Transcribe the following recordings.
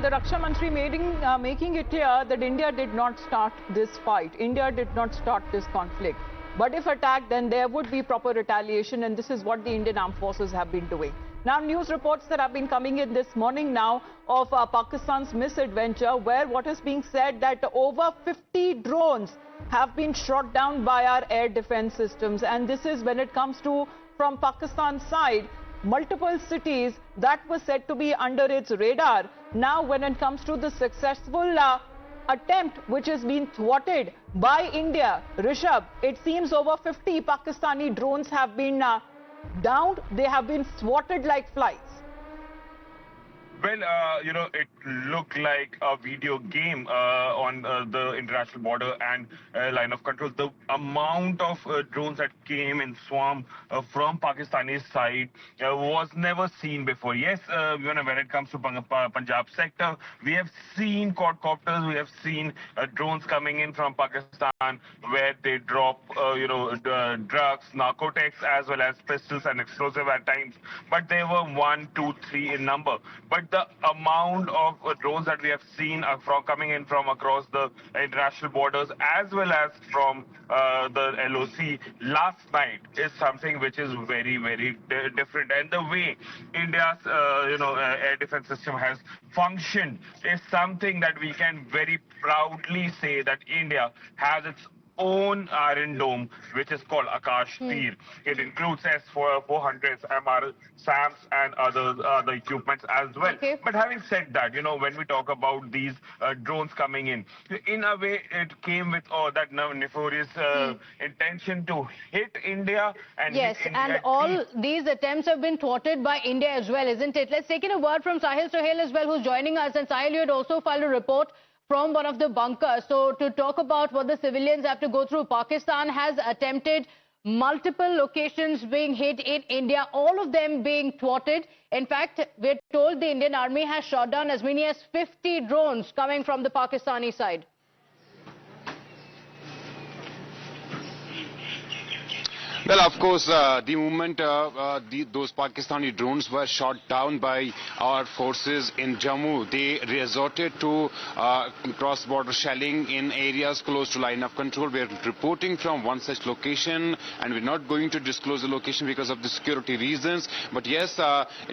the Raksha Mantri making it clear that India did not start this fight. India did not start this conflict. But if attacked, then there would be proper retaliation, and this is what the Indian Armed Forces have been doing. Now, news reports that have been coming in this morning now of Pakistan's misadventure, where what is being said that over 50 drones have been shot down by our air defense systems. And this is when it comes to, from Pakistan's side, multiple cities that were said to be under its radar. Now, when it comes to the successful attempt which has been thwarted by India, Rishabh, it seems over 50 Pakistani drones have been downed. They have been thwarted like flies. Well, it looked like a video game on the international border and line of control. The amount of drones that came in swarm from Pakistani side was never seen before. Yes, when it comes to Punjab sector, we have seen quadcopters, we have seen drones coming in from Pakistan where they drop, drugs, narcotics, as well as pistols and explosive at times. But they were 1, 2, 3 in number. But the amount of drones that we have seen coming in from across the international borders as well as from the LOC last night is something which is very, very different. And the way India's air defense system has functioned is something that we can very proudly say that India has its own Iron Dome, which is called Akash. It includes S-400s, MR SAMs, and other equipments as well. Okay. But having said that, when we talk about these drones coming in a way, it came with that nefarious intention to hit India. And yes, hit India and all these attempts have been thwarted by India as well, isn't it? Let's take in a word from Sahil Sohail as well, who's joining us. And Sahil, you had also filed a report from one of the bunkers. So to talk about what the civilians have to go through, Pakistan has attempted multiple locations being hit in India, all of them being thwarted. In fact, we're told the Indian Army has shot down as many as 50 drones coming from the Pakistani side. Well, of course, the moment those Pakistani drones were shot down by our forces in Jammu, they resorted to cross-border shelling in areas close to line of control. We are reporting from one such location, and we're not going to disclose the location because of the security reasons. But yes,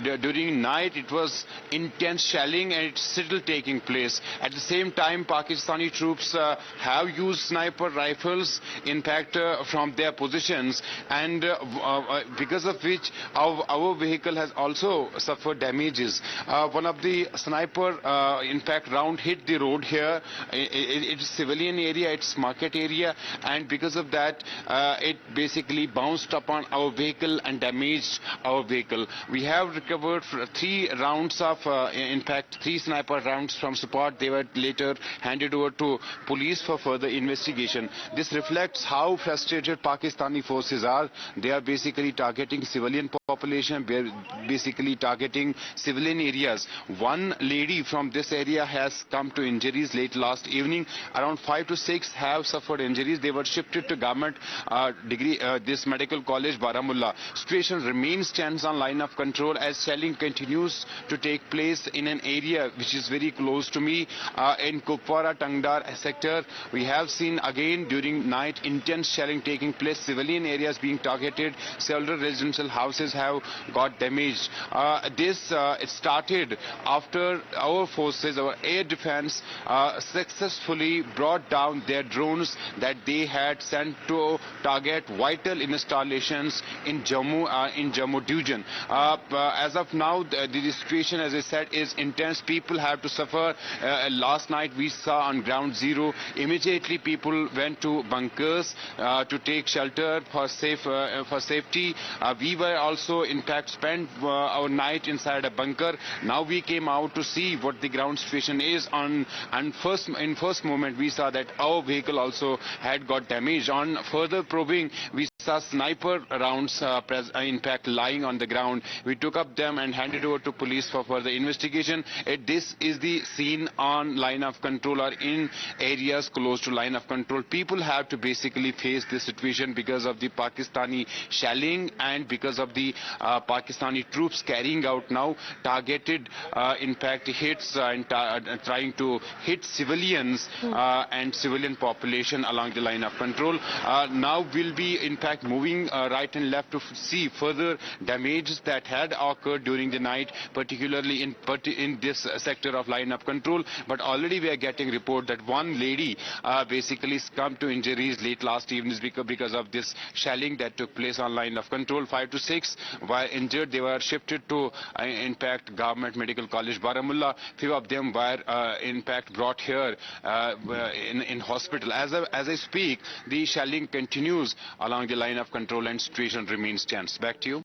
during night, it was intense shelling, and it's still taking place. At the same time, Pakistani troops have used sniper rifles, in fact, from their positions, and because of which our vehicle has also suffered damages. One of the sniper, in fact, round hit the road here. It's civilian area, it's market area, and because of that, it basically bounced upon our vehicle and damaged our vehicle. We have recovered 3 rounds of, in fact, 3 sniper rounds from support. They were later handed over to police for further investigation. This reflects how frustrated Pakistani forces are. They are basically targeting civilian population, they are basically targeting civilian areas. One lady from this area has come to injuries late last evening. Around 5 to 6 have suffered injuries. They were shifted to government this medical college, Baramulla. Situation remains tense on line of control as shelling continues to take place in an area which is very close to me, in Kupwara Tangdar sector. We have seen again during night intense shelling taking place, civilian areas being targeted, several residential houses have got damaged. It started after our forces, our air defense, successfully brought down their drones that they had sent to target vital installations in Jammu division. As of now, the situation, as I said, is intense. People have to suffer. Last night we saw on ground zero, immediately people went to bunkers to take shelter for safety. We were also, in fact, spent our night inside a bunker. Now we came out to see what the ground situation is. And in first moment, we saw that our vehicle also had got damaged. On further probing, we sniper rounds in fact lying on the ground. We took up them and handed over to police for further investigation. This is the scene on line of control or in areas close to line of control. People have to basically face this situation because of the Pakistani shelling and because of the Pakistani troops carrying out now targeted in fact hits and trying to hit civilians and civilian population along the line of control. Now we'll be in fact moving right and left to see further damages that had occurred during the night, particularly in this sector of line of control. But already we are getting report that one lady basically succumbed to injuries late last evening because of this shelling that took place on line of control. 5 to 6 were injured. They were shifted to in fact Government Medical College Baramulla. Few of them were in fact brought here in hospital. As I speak, the shelling continues along the line of control and situation remains tense. Back to you.